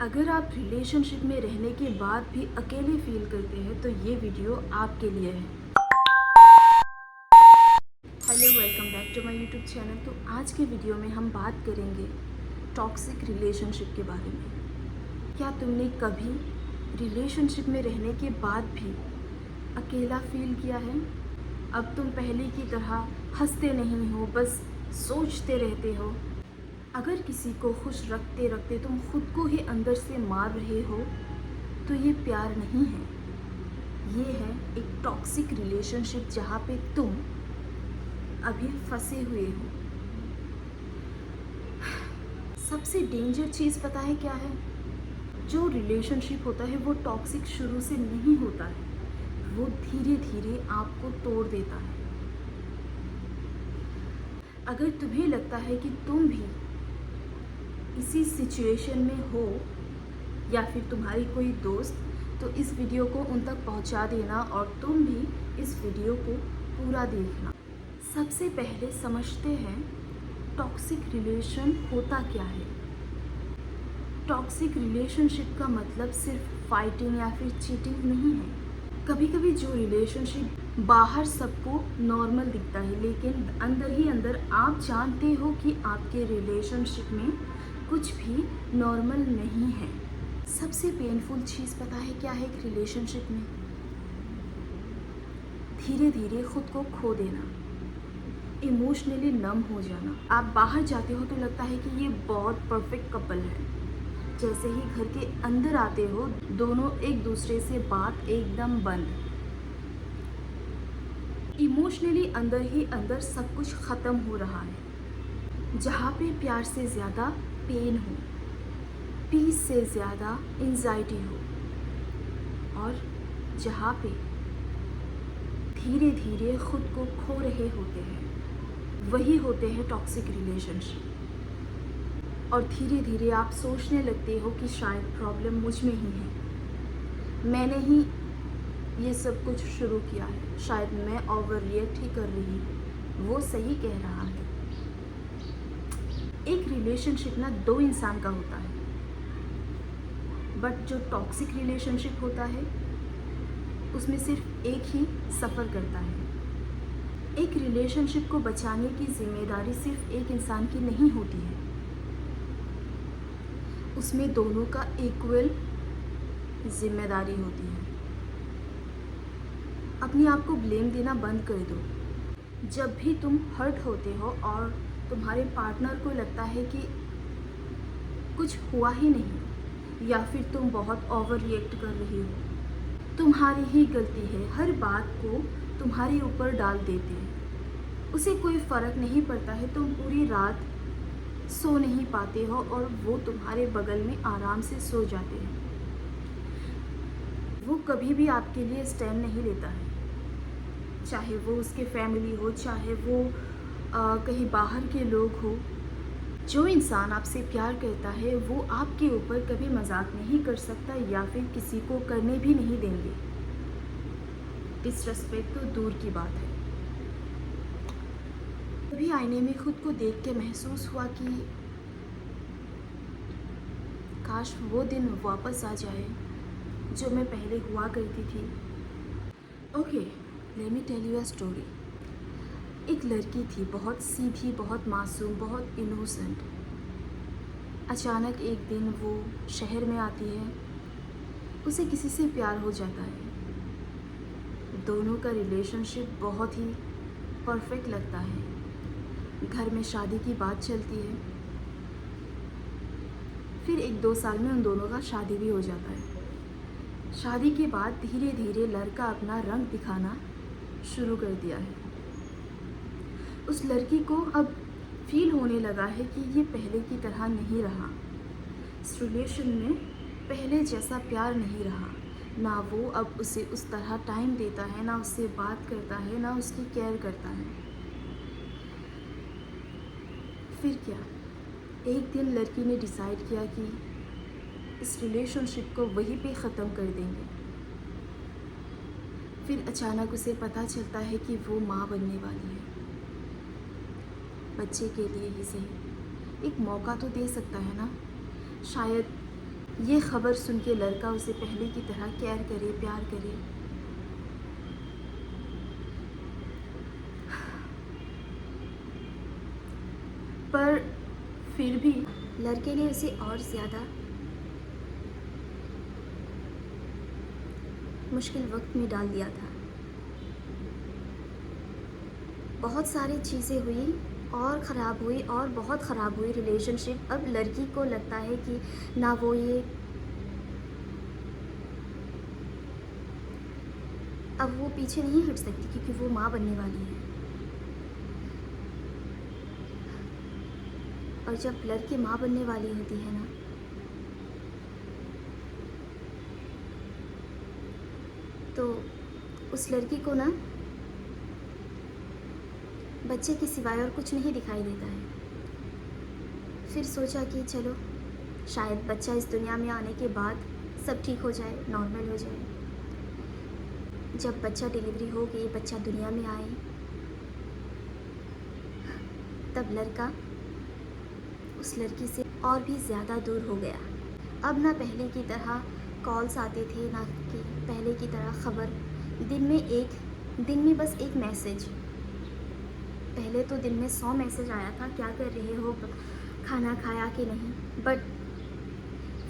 अगर आप रिलेशनशिप में रहने के बाद भी अकेले फील करते हैं तो ये वीडियो आपके लिए है। Hello, welcome back to my YouTube channel. तो आज के वीडियो में हम बात करेंगे टॉक्सिक रिलेशनशिप के बारे में। क्या तुमने कभी रिलेशनशिप में रहने के बाद भी अकेला फील किया है? अब तुम पहले की तरह हंसते नहीं हो, बस सोचते रहते हो। अगर किसी को खुश रखते रखते तुम खुद को ही अंदर से मार रहे हो तो ये प्यार नहीं है, ये है एक टॉक्सिक रिलेशनशिप जहाँ पे तुम अभी फंसे हुए हो। सबसे डेंजर चीज़ पता है क्या है? जो रिलेशनशिप होता है वो टॉक्सिक शुरू से नहीं होता है, वो धीरे धीरे आपको तोड़ देता है। अगर तुम्हें लगता है कि तुम भी इसी सिचुएशन में हो या फिर तुम्हारी कोई दोस्त, तो इस वीडियो को उन तक पहुंचा देना और तुम भी इस वीडियो को पूरा देखना। सबसे पहले समझते हैं टॉक्सिक रिलेशन होता क्या है। टॉक्सिक रिलेशनशिप का मतलब सिर्फ फाइटिंग या फिर चीटिंग नहीं है। कभी कभी जो रिलेशनशिप बाहर सबको नॉर्मल दिखता है, लेकिन अंदर ही अंदर आप जानते हो कि आपके रिलेशनशिप में कुछ भी नॉर्मल नहीं है। सबसे पेनफुल चीज़ पता है क्या है एक रिलेशनशिप में? धीरे धीरे खुद को खो देना, इमोशनली नम हो जाना। आप बाहर जाते हो तो लगता है कि ये बहुत परफेक्ट कपल है, जैसे ही घर के अंदर आते हो दोनों एक दूसरे से बात एकदम बंद। इमोशनली अंदर ही अंदर सब कुछ ख़त्म हो रहा है। जहाँ पे प्यार से ज़्यादा पेन हो, पीस से ज़्यादा एंजाइटी हो, और जहाँ पे धीरे धीरे खुद को खो रहे होते हैं, वही होते हैं टॉक्सिक रिलेशनशिप। और धीरे धीरे आप सोचने लगते हो कि शायद प्रॉब्लम मुझ में ही है, मैंने ही ये सब कुछ शुरू किया है, शायद मैं ओवर रिएक्ट ही कर रही हूँ, वो सही कह रहा है। एक रिलेशनशिप ना दो इंसान का होता है, बट जो टॉक्सिक रिलेशनशिप होता है उसमें सिर्फ एक ही सफ़र करता है। एक रिलेशनशिप को बचाने की जिम्मेदारी सिर्फ एक इंसान की नहीं होती है, उसमें दोनों का इक्वल जिम्मेदारी होती है। अपने आप को ब्लेम देना बंद कर दो। जब भी तुम हर्ट होते हो और तुम्हारे पार्टनर को लगता है कि कुछ हुआ ही नहीं, या फिर तुम बहुत ओवर रिएक्ट कर रही हो, तुम्हारी ही गलती है, हर बात को तुम्हारे ऊपर डाल देते हैं, उसे कोई फ़र्क नहीं पड़ता है, तुम पूरी रात सो नहीं पाते हो और वो तुम्हारे बगल में आराम से सो जाते हैं। वो कभी भी आपके लिए स्टैंड नहीं लेता है, चाहे वो उसके फैमिली हो, चाहे वो कहीं बाहर के लोग हो। जो इंसान आपसे प्यार करता है वो आपके ऊपर कभी मजाक नहीं कर सकता या फिर किसी को करने भी नहीं देंगे। डिसरेस्पेक्ट तो दूर की बात है। कभी आईने में खुद को देख के महसूस हुआ कि काश वो दिन वापस आ जाए जो मैं पहले हुआ करती थी। Okay, let me tell you a story. एक लड़की थी, बहुत सीधी, बहुत मासूम, बहुत इनोसेंट। अचानक एक दिन वो शहर में आती है, उसे किसी से प्यार हो जाता है। दोनों का रिलेशनशिप बहुत ही परफेक्ट लगता है। घर में शादी की बात चलती है, फिर 1-2 साल में उन दोनों का शादी भी हो जाता है। शादी के बाद धीरे धीरे लड़का अपना रंग दिखाना शुरू कर दिया है। उस लड़की को अब फील होने लगा है कि ये पहले की तरह नहीं रहा, इस रिलेशन में पहले जैसा प्यार नहीं रहा। ना वो अब उसे उस तरह टाइम देता है, ना उससे बात करता है, ना उसकी केयर करता है। फिर क्या, एक दिन लड़की ने डिसाइड किया कि इस रिलेशनशिप को वहीं पे ख़त्म कर देंगे। फिर अचानक उसे पता चलता है कि वो माँ बनने वाली है। बच्चे के लिए ही सही एक मौका तो दे सकता है ना। शायद ये खबर सुन के लड़का उसे पहले की तरह केयर करे, प्यार करे। पर फिर भी लड़के ने उसे और ज़्यादा मुश्किल वक्त में डाल दिया था। बहुत सारी चीज़ें हुई और ख़राब हुई और बहुत ख़राब हुई रिलेशनशिप। अब लड़की को लगता है कि ना वो ये अब वो पीछे नहीं हट सकती क्योंकि वो माँ बनने वाली है। और जब लड़की माँ बनने वाली होती है ना, तो उस लड़की को ना बच्चे के सिवाय और कुछ नहीं दिखाई देता है। फिर सोचा कि चलो शायद बच्चा इस दुनिया में आने के बाद सब ठीक हो जाए, नॉर्मल हो जाए। जब बच्चा डिलीवरी हो गई, बच्चा दुनिया में आए, तब लड़का उस लड़की से और भी ज़्यादा दूर हो गया। अब ना पहले की तरह कॉल्स आते थे, ना कि पहले की तरह खबर। दिन में बस एक मैसेज। पहले तो दिन में 100 मैसेज आया था, क्या कर रहे हो, खाना खाया कि नहीं। बट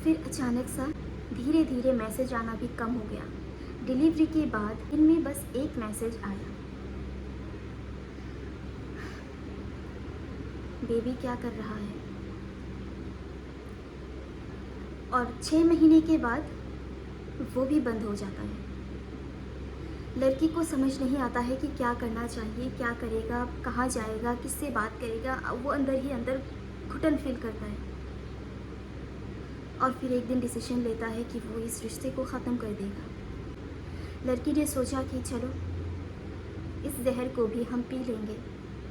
फिर अचानक सा धीरे धीरे मैसेज आना भी कम हो गया। डिलीवरी के बाद दिन में बस एक मैसेज आया, बेबी क्या कर रहा है। और 6 महीने के बाद वो भी बंद हो जाता है। लड़की को समझ नहीं आता है कि क्या करना चाहिए, क्या करेगा, कहाँ जाएगा, किससे बात करेगा। वो अंदर ही अंदर घुटन फील करता है और फिर एक दिन डिसीजन लेता है कि वो इस रिश्ते को ख़त्म कर देगा। लड़की ने सोचा कि चलो इस जहर को भी हम पी लेंगे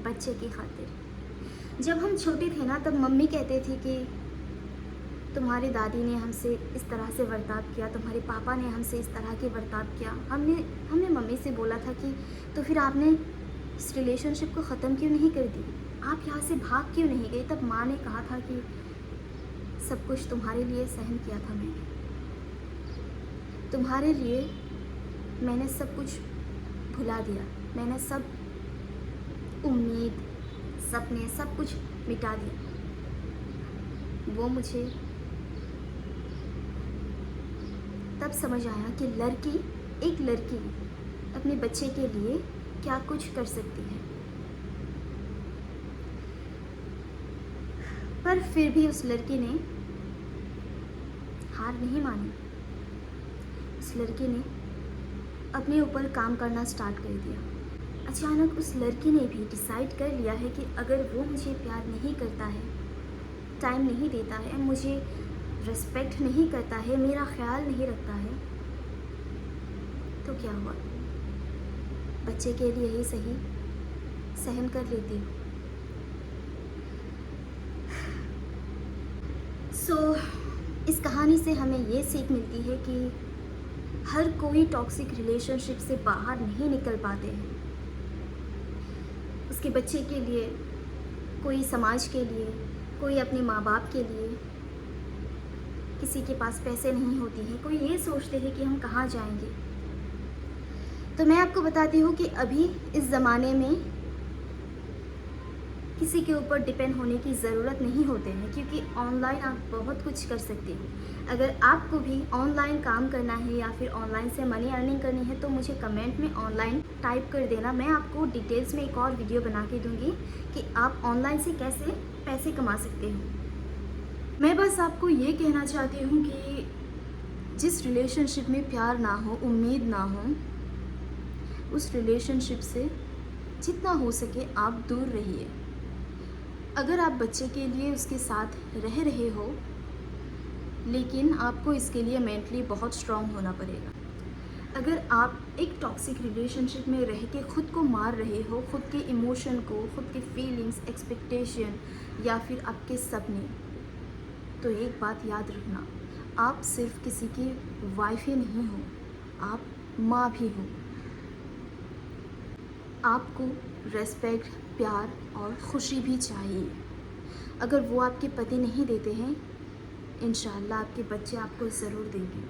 बच्चे की खातिर। जब हम छोटे थे ना, तब मम्मी कहते थे कि तुम्हारी दादी ने हमसे इस तरह से बर्ताव किया, तुम्हारे पापा ने हमसे इस तरह के बर्ताव किया। हमने मम्मी से बोला था कि तो फिर आपने इस रिलेशनशिप को ख़त्म क्यों नहीं कर दी, आप यहाँ से भाग क्यों नहीं गए। तब माँ ने कहा था कि सब कुछ तुम्हारे लिए सहन किया था मैंने, तुम्हारे लिए मैंने सब कुछ भुला दिया, मैंने सब उम्मीद, सपने, सब कुछ मिटा दिया। वो मुझे तब समझ आया कि एक लड़की अपने बच्चे के लिए क्या कुछ कर सकती है। पर फिर भी उस लड़की ने हार नहीं मानी। उस लड़की ने अपने ऊपर काम करना स्टार्ट कर दिया। अचानक उस लड़की ने भी डिसाइड कर लिया है कि अगर वो मुझे प्यार नहीं करता है, टाइम नहीं देता है, मुझे रिस्पेक्ट नहीं करता है, मेरा ख्याल नहीं रखता है, तो क्या हुआ, बच्चे के लिए ही सही सहन कर लेती हूँ। इस कहानी से हमें ये सीख मिलती है कि हर कोई टॉक्सिक रिलेशनशिप से बाहर नहीं निकल पाते हैं। उसके बच्चे के लिए, कोई समाज के लिए, कोई अपने माँ बाप के लिए। किसी के पास पैसे नहीं होती हैं, कोई ये सोचते हैं कि हम कहाँ जाएंगे। तो मैं आपको बताती हूँ कि अभी इस ज़माने में किसी के ऊपर डिपेंड होने की ज़रूरत नहीं होते हैं, क्योंकि ऑनलाइन आप बहुत कुछ कर सकते हो। अगर आपको भी ऑनलाइन काम करना है या फिर ऑनलाइन से मनी अर्निंग करनी है तो मुझे कमेंट में ऑनलाइन टाइप कर देना। मैं आपको डिटेल्स में एक और वीडियो बना के दूँगी कि आप ऑनलाइन से कैसे पैसे कमा सकते हो। मैं बस आपको ये कहना चाहती हूँ कि जिस रिलेशनशिप में प्यार ना हो, उम्मीद ना हो, उस रिलेशनशिप से जितना हो सके आप दूर रहिए। अगर आप बच्चे के लिए उसके साथ रह रहे हो, लेकिन आपको इसके लिए मेंटली बहुत स्ट्रांग होना पड़ेगा। अगर आप एक टॉक्सिक रिलेशनशिप में रह के खुद को मार रहे हो, खुद के इमोशन को, खुद के फीलिंग्स, एक्सपेक्टेशन या फिर आपके सपने, तो एक बात याद रखना, आप सिर्फ किसी की वाइफ ही नहीं हो, आप माँ भी हो। आपको रेस्पेक्ट, प्यार और खुशी भी चाहिए। अगर वो आपके पति नहीं देते हैं इंशाअल्लाह आपके बच्चे आपको ज़रूर देंगे।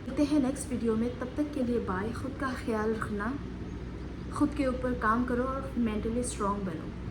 मिलते हैं नेक्स्ट वीडियो में, तब तक के लिए बाय। ख़ुद का ख्याल रखना, ख़ुद के ऊपर काम करो और मेंटली स्ट्रॉन्ग बनो।